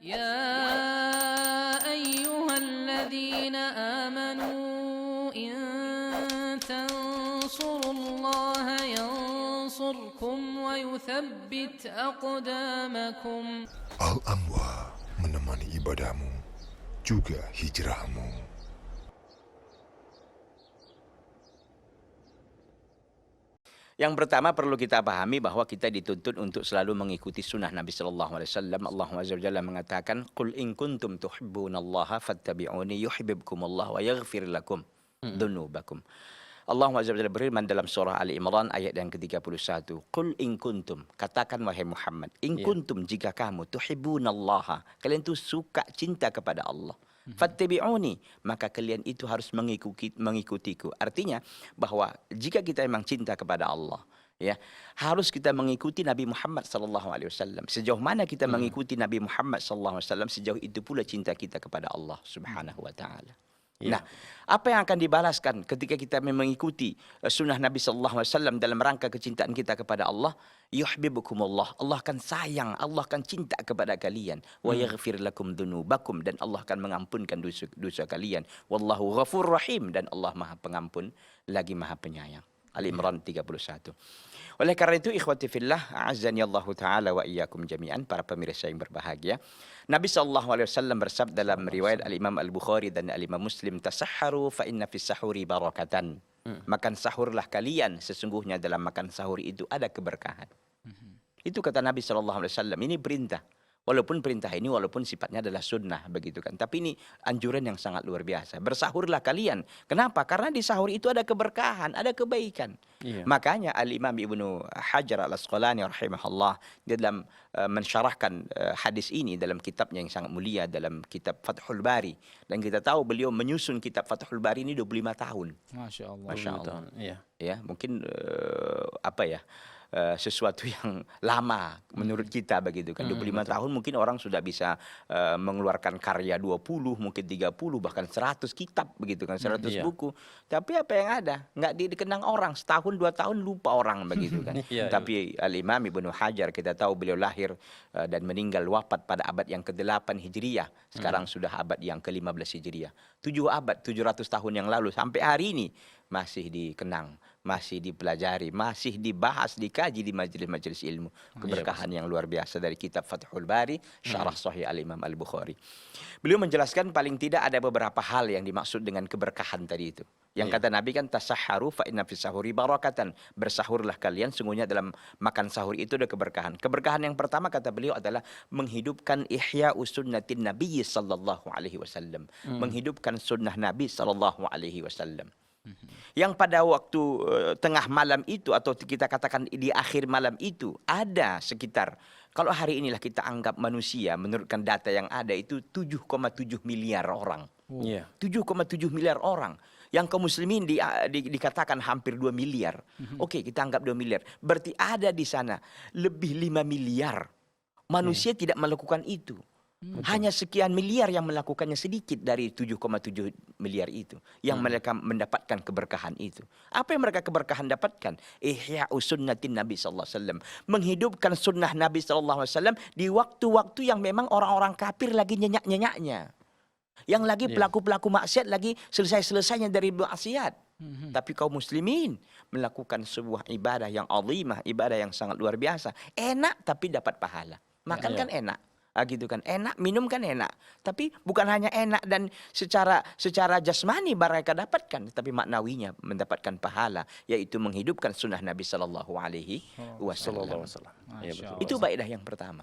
يا أيها الذين آمنوا إن تنصروا الله ينصركم ويثبت أقدامكم. Al-Anwar menemani ibadahmu, juga hijrahmu. Yang pertama perlu kita pahami bahwa kita dituntut untuk selalu mengikuti sunnah Nabi Sallallahu Alaihi Wasallam. Allah Azza wa Jalla mengatakan, "Qul in kuntum tuhibbunallaha fattabi'uni yuhibbukumullah wa yaghfir lakum dzunubakum." Allah Azza wa Jalla berfirman dalam surah Ali Imran ayat yang ke-31. Qul in kuntum, katakan wahai Muhammad, in kuntum, jika kamu tuhibbunallaha, kalian tu suka cinta kepada Allah. Fattabi'uni, maka kalian itu harus mengikutiku. Artinya bahwa jika kita memang cinta kepada Allah, ya, harus kita mengikuti Nabi Muhammad sallallahu alaihi wasallam. Sejauh mana kita mengikuti Nabi Muhammad sallallahu alaihi wasallam, sejauh itu pula cinta kita kepada Allah Subhanahu wa taala. Nah, apa yang akan dibalaskan ketika kita mengikuti sunnah Nabi sallallahu alaihi wasallam dalam rangka kecintaan kita kepada Allah? Yuhibbukumullah. Allah akan sayang, Allah akan cinta kepada kalian. Wa yaghfir lakum dzunubakum, dan Allah akan mengampunkan dosa kalian. Wallahu ghafurur rahim, dan Allah Maha Pengampun lagi Maha Penyayang. Ali Imran 31. Oleh karena itu, ikhwati fillah, a'azzani Allah taala wa iyyakum jami'an, para pemirsa yang berbahagia. Nabi SAW bersabda dalam riwayat Al-Imam Al-Bukhari dan Al-Imam Muslim, tasahharu fa inna fis sahuri barakatan. Makan sahurlah kalian, sesungguhnya dalam makan sahur itu ada keberkahan. Itu kata Nabi SAW. Ini perintah. Walaupun perintah ini, walaupun sifatnya adalah sunnah, begitu kan. Tapi ini anjuran yang sangat luar biasa. Bersahurlah kalian. Kenapa? Karena di sahur itu ada keberkahan, ada kebaikan. Makanya Al-Imam Ibnu Hajar Al-Asqalani rahimahullah, dia dalam mensyarahkan hadis ini dalam kitabnya yang sangat mulia, dalam kitab Fathul Bari. Dan kita tahu beliau menyusun kitab Fathul Bari ini 25 tahun. Masya Allah. Masya Allah. Ya, mungkin sesuatu yang lama menurut kita, begitu kan. 25 tahun mungkin orang sudah bisa mengeluarkan karya 20, mungkin 30, bahkan 100 kitab, begitu kan, 100 buku. Tapi apa yang ada? Nggak dikenang orang, setahun 2 tahun lupa orang, begitu kan. Tapi Al-Imam Ibnu Hajar, kita tahu beliau lahir dan meninggal wafat pada abad yang ke-8 Hijriah. Sekarang sudah abad yang ke-15 Hijriah. 7 abad, 700 tahun yang lalu sampai hari ini masih dikenang, masih dipelajari, masih dibahas, dikaji di majelis-majelis ilmu. Keberkahan yang luar biasa dari kitab Fathul Bari, syarah Sahih Al-Imam Al-Bukhari. Beliau menjelaskan paling tidak ada beberapa hal yang dimaksud dengan keberkahan tadi itu. Yang kata Nabi kan, tasahharu fa inna fis sahuri barakatan. Bersahurlah kalian, sungguhnya dalam makan sahur itu ada keberkahan. Keberkahan yang pertama kata beliau adalah menghidupkan ihya sunnatin Nabi sallallahu alaihi wasallam. Menghidupkan sunnah Nabi sallallahu alaihi wasallam. Yang pada waktu tengah malam itu, atau kita katakan di akhir malam itu, ada sekitar, kalau hari inilah kita anggap manusia, menurutkan data yang ada itu 7,7 miliar orang. 7,7 miliar orang. Yang kaum muslimin dikatakan hampir 2 miliar. Oke, kita anggap 2 miliar. Berarti ada di sana lebih 5 miliar manusia tidak melakukan itu. Hanya sekian miliar yang melakukannya, sedikit dari 7,7 miliar itu yang mereka mendapatkan keberkahan itu. Apa yang mereka keberkahan dapatkan? Ihya sunnatin Nabi sallallahu alaihi wasallam, menghidupkan sunnah Nabi sallallahu alaihi wasallam di waktu-waktu yang memang orang-orang kafir lagi nyenyak-nyenyaknya. Yang lagi pelaku-pelaku maksiat lagi selesai-selesainya dari maksiat. Tapi kaum muslimin melakukan sebuah ibadah yang azimah, ibadah yang sangat luar biasa. Enak tapi dapat pahala. Makan kan enak. Gitu kan, enak, minum kan enak, tapi bukan hanya enak dan secara jasmani mereka dapatkan, tapi maknawinya mendapatkan pahala, yaitu menghidupkan sunnah Nabi sallallahu alaihi wasallam. Itu faedah yang pertama.